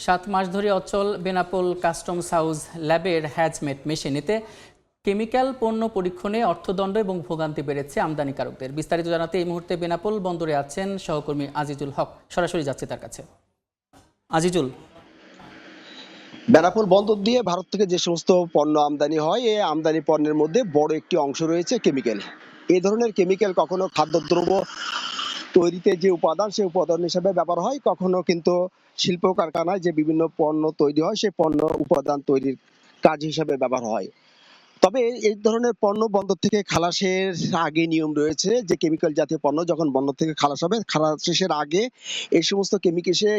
7 মাস ধরে অচল Benapole customs house ল্যাবের হ্যাজমেট মেশিন। এতে কেমিক্যাল পণ্য পরীক্ষণে অর্থদণ্ড এবং ভোগান্তি বেড়েছে আমদানিকারকদের। বিস্তারিত জানাতে এই মুহূর্তে বেনাপোল বন্দরে আছেন সহকর্মী আজিজুল হক। সরাসরি যাচ্ছে তার কাছে। আজিজুল, বেনাপোল বন্দর দিয়ে ভারত থেকে যে সমস্ত পণ্য আমদানি হয়, এই আমদানি পণ্যের মধ্যে বড় একটি অংশ রয়েছে কেমিক্যাল। এই ধরনের কেমিক্যাল কখনো খাদ্যদ্রব্য তৈরিতে যে উপাদান, সেই উপাদান হিসেবে ব্যবহার হয়, কখনো কিন্তু শিল্প কারখানায় যে বিভিন্ন পণ্য তৈরি হয়, সেই পণ্য উপাদান তৈরির কাজ হিসেবে ব্যবহার হয়। তবে এই ধরনের পণ্য বন্দর থেকে খালাসের আগে নিয়ম রয়েছে যে কেমিক্যাল জাতীয় পণ্য যখন বন্দর থেকে খালাস হবে, খালাস শেষের আগে এই সমস্ত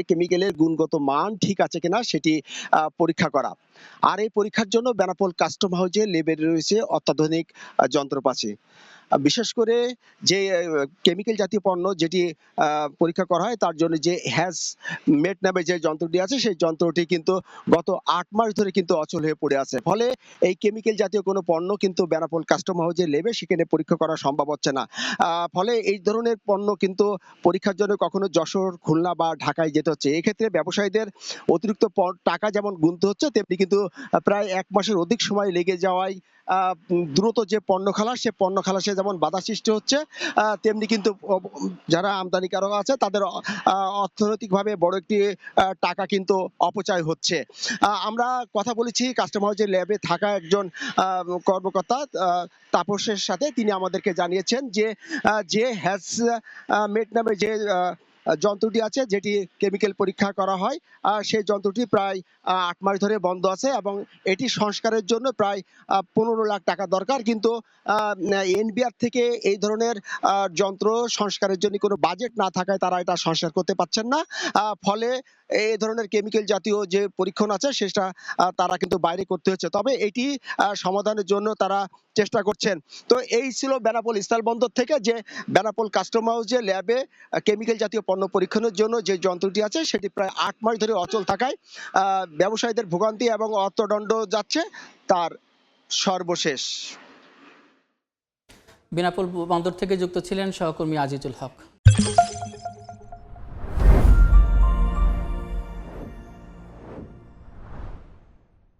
কেমিক্যালের গুণগত মান ঠিক আছে কিনা সেটি পরীক্ষা করা। আর এই পরীক্ষার জন্য বেনাপোল কাস্টম হাউসে লেবে রয়েছে অত্যাধুনিক যন্ত্রপাতি। বিশেষ করে যে কেমিক্যাল জাতীয় পণ্য যেটি পরীক্ষা করা হয়, তার জন্য যে হ্যাজ মেট নামে যে যন্ত্রটি আছে, সেই যন্ত্রটি কিন্তু গত 8 মাস ধরে কিন্তু অচল হয়ে পড়ে আছে। ফলে এই কেমিক্যাল জাতীয় কোনো পণ্য কিন্তু বেনাপোল কাস্টম হাউসে লেবে সেখানে পরীক্ষা করা সম্ভব হচ্ছে না। ফলে এই ধরনের পণ্য কিন্তু পরীক্ষার জন্য কখনো যশোর, খুলনা বা ঢাকায় যেতে হচ্ছে। এক্ষেত্রে ব্যবসায়ীদের অতিরিক্ত টাকা যেমন গুনতে হচ্ছে, তেমনি কিন্তু প্রায় 1 মাসের অধিক সময় লেগে যাওয়ায় দ্রুত যে পণ্য খালাস, সে পণ্য খালাসে যেমন বাধা সৃষ্টি হচ্ছে, তেমনি কিন্তু যারা আমদানিকারক আছে তাদের অর্থনৈতিকভাবে বড় একটি টাকা কিন্তু অপচয় হচ্ছে। আমরা কথা বলেছি কাস্টম হাউসের ল্যাবে থাকা একজন কর্মকর্তা তাপসের সাথে। তিনি আমাদেরকে জানিয়েছেন যে যে হ্যাজ মেট নামে যে যন্ত্রটি আছে, যেটি কেমিক্যাল পরীক্ষা করা হয়, সেই যন্ত্রটি প্রায় 8 মাস ধরে বন্ধ আছে এবং এটি সংস্কারের জন্য প্রায় 15 লাখ টাকা দরকার। কিন্তু এনবিআর থেকে এই ধরনের যন্ত্র সংস্কারের জন্য কোনো বাজেট না থাকায় তারা এটা সংস্কার করতে পারছেন না। ফলে এই ধরনের কেমিক্যাল জাতীয় যে পরীক্ষণ আছে, সেটা তারা কিন্তু বাইরে করতে হচ্ছে। তবে এটি সমাধানের জন্য তারা চেষ্টা করছেন। তো এই ছিল বেনাপোল স্থলবন্দর থেকে যে বেনাপোল কাস্টম হাউসে ল্যাবে কেমিক্যাল জাতীয় পণ্য পরীক্ষণের জন্য যে যন্ত্রটি আছে, সেটি প্রায় 8 মাস ধরে অচল থাকায় ব্যবসায়ীদের ভোগান্তি এবং অর্থদণ্ড যাচ্ছে তার সর্বশেষ। বেনাপোল বন্দর থেকে যুক্ত ছিলেন সহকর্মী আজিজুল হক।